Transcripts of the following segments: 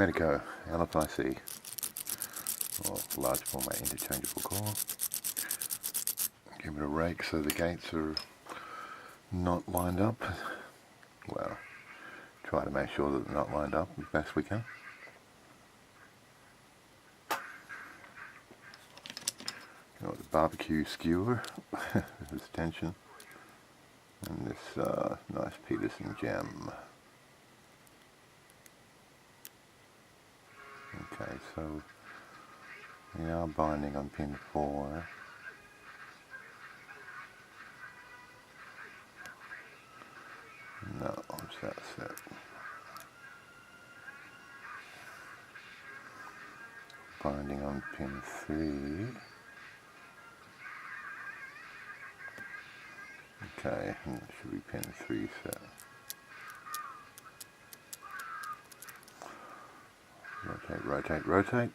Medeco LFIC, or large format interchangeable core. Give it a rake so the gates are not lined up. Well, try to make sure that they're not lined up as best we can. Got the barbecue skewer, this tension, and this nice Peterson gem. Okay, so we are binding on pin 4. No, what's that set? Binding on pin 3. Okay, and it should be pin 3 set. Rotate, rotate, rotate.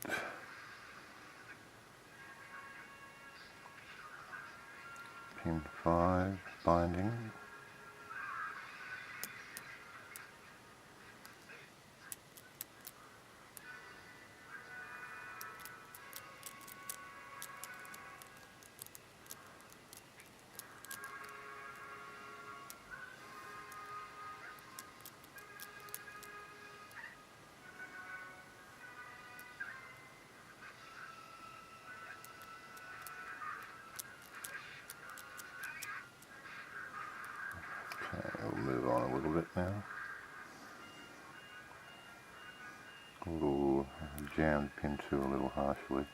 Pin 5, binding. Okay, we'll move on a little bit now. A little jammed pin 2 a little harshly.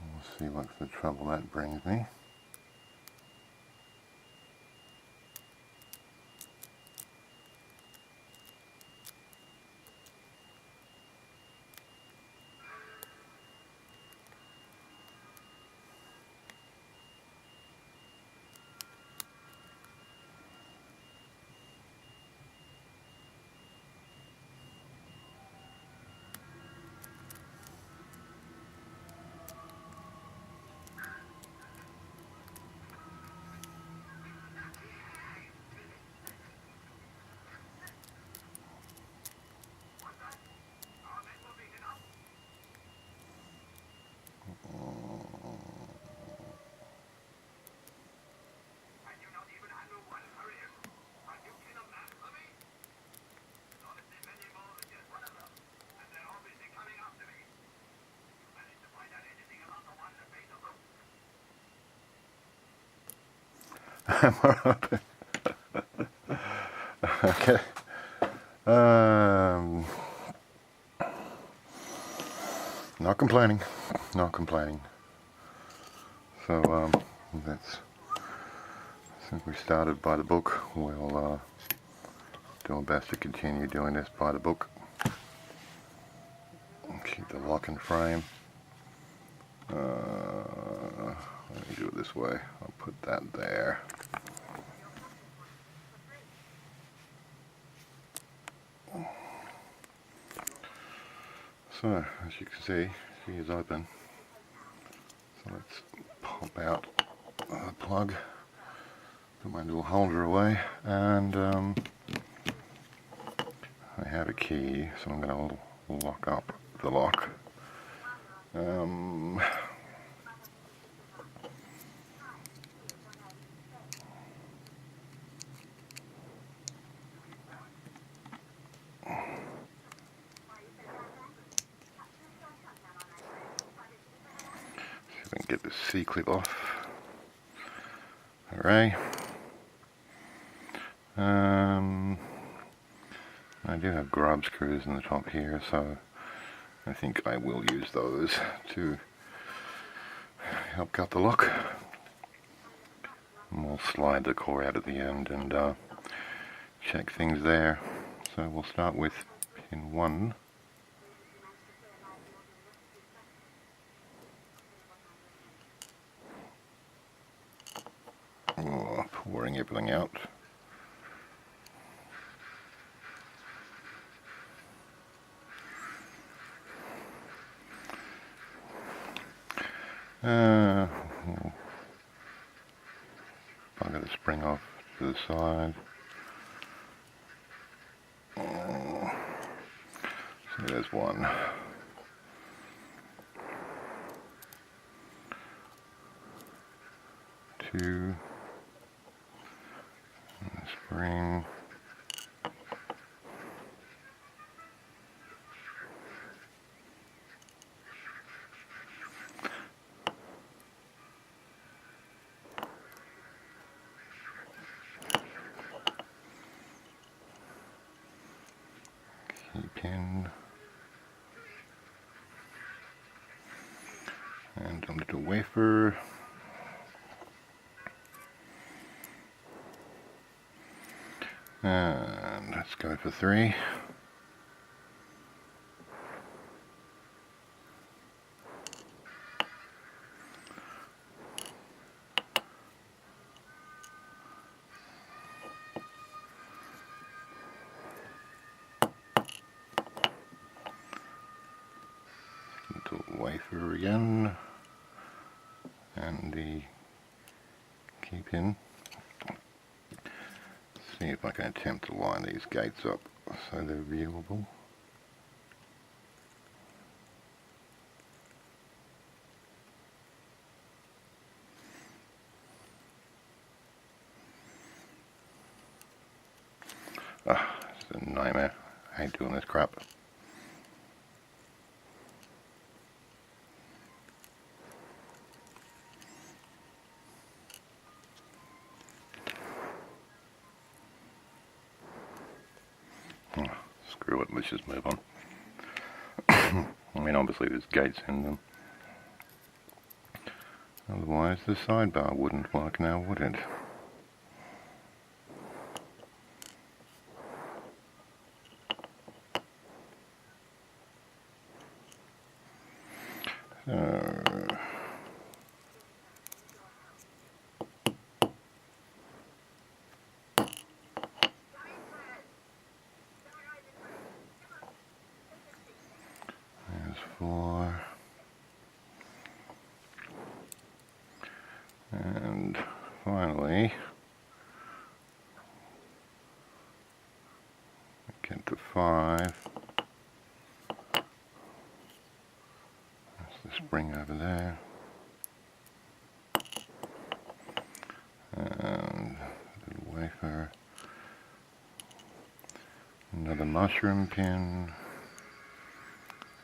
We'll see what's the trouble that brings me. Okay. Not complaining. Not complaining. So that's, since we started by the book, we'll do our best to continue doing this by the book. Keep the lock in frame. Let me do it this way. I'll put that there. So, as you can see, she is open. So let's pop out the plug, put my little holder away, and I have a key, so I'm going to lock up the lock. See if I can get this C-clip off. Alright. I do have grub screws in the top here, so I think I will use those to help cut the lock. And we'll slide the core out at the end and check things there. So we'll start with pin 1. Oh, pouring everything out. I'll get the spring off to the side. So there's one. Two. And the spring. Key pin. And a little wafer. And let's go for 3. Little wafer again. And the key pin. See if I can attempt to line these gates up so they're viewable. Ah, it's a nightmare. I hate doing this crap. Screw it, let's just move on. I mean, obviously there's gates in them. Otherwise the sidebar wouldn't work now, would it? There's 4. And finally, get to 5. That's the spring over there. And a little wafer. Another mushroom pin.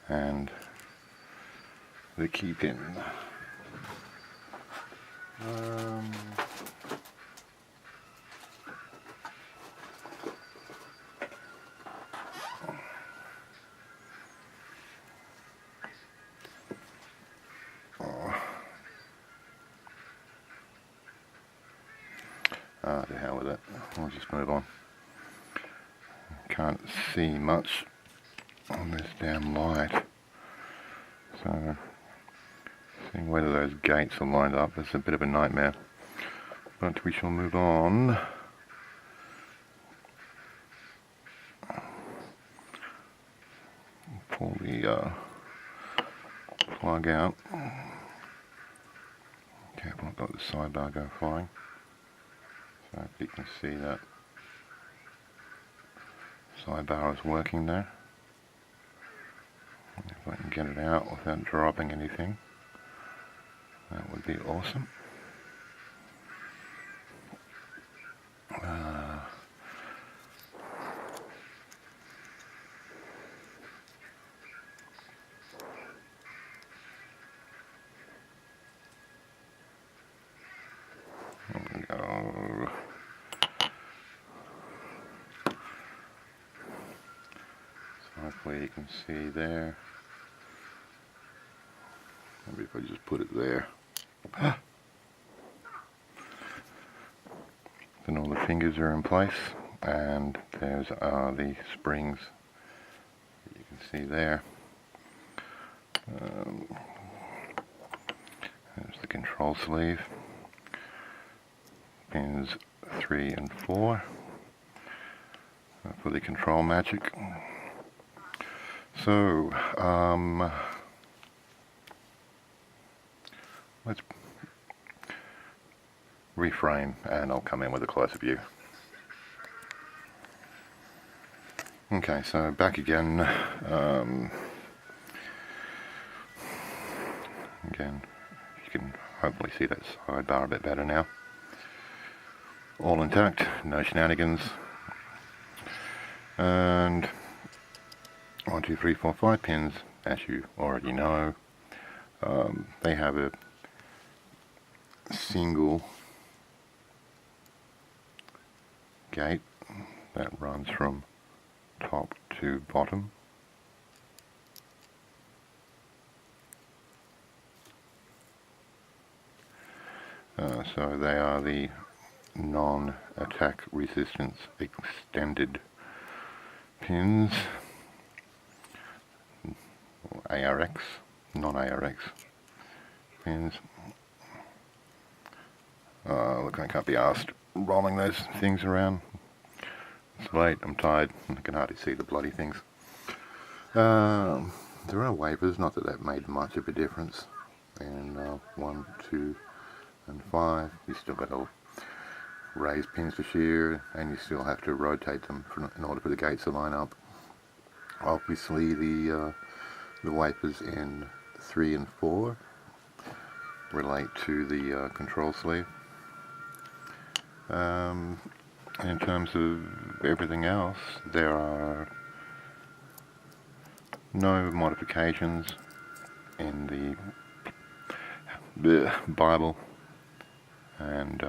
And the key pin. To hell with it. We'll just move on. Can't see much on this damn light. So, seeing whether those gates are lined up is a bit of a nightmare. But we shall move on. Pull the plug out. Careful not to let the sidebar go flying. So if you can see that sidebar is working there. If I can get it out without dropping anything, that would be awesome. There we go. So hopefully you can see there. Maybe if I just put it there. Then all the fingers are in place, and there's the springs that you can see there. There's the control sleeve. Pins 3 and 4 for the control magic. So let's reframe and I'll come in with a closer view. Okay, so back again. Again, you can hopefully see that sidebar a bit better now. All intact, no shenanigans. And 1, 2, 3, 4, 5 pins, as you already know. They have a single gate that runs from top to bottom. So they are the non-attack resistance extended pins, ARX, non-ARX pins. Look, I can't be asked rolling those things around. It's late, I'm tired, I can hardly see the bloody things. There are wafers, not that that made much of a difference. And 1, 2, and 5, you still got to raise pins for shear, and you still have to rotate them in order for the gates to line up. Obviously the wafers in 3 and 4 relate to the control sleeve. In terms of everything else, there are no modifications in the Bible, and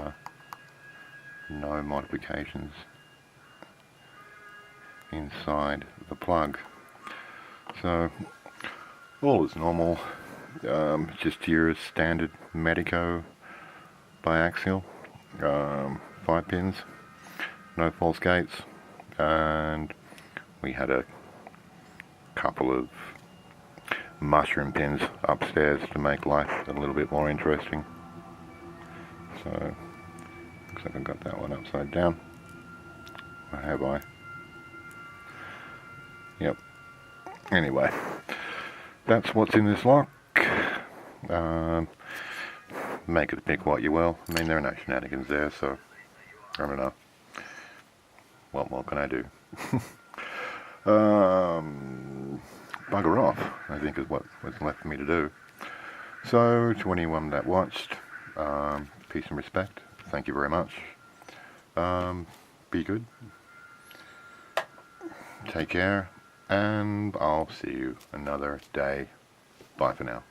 no modifications inside the plug. So all is normal. Just your standard Medeco Biaxial, 5 pins, no false gates, and we had a couple of mushroom pins upstairs to make life a little bit more interesting. So looks like I've got that one upside down. Or have I? Yep. Anyway, that's what's in this lock. Make it pick what you will. I mean, there are no shenanigans there, so I don't know. What more can I do? Bugger off, I think, is what's left for me to do. So, to anyone that watched, peace and respect. Thank you very much. Be good. Take care, and I'll see you another day. Bye for now.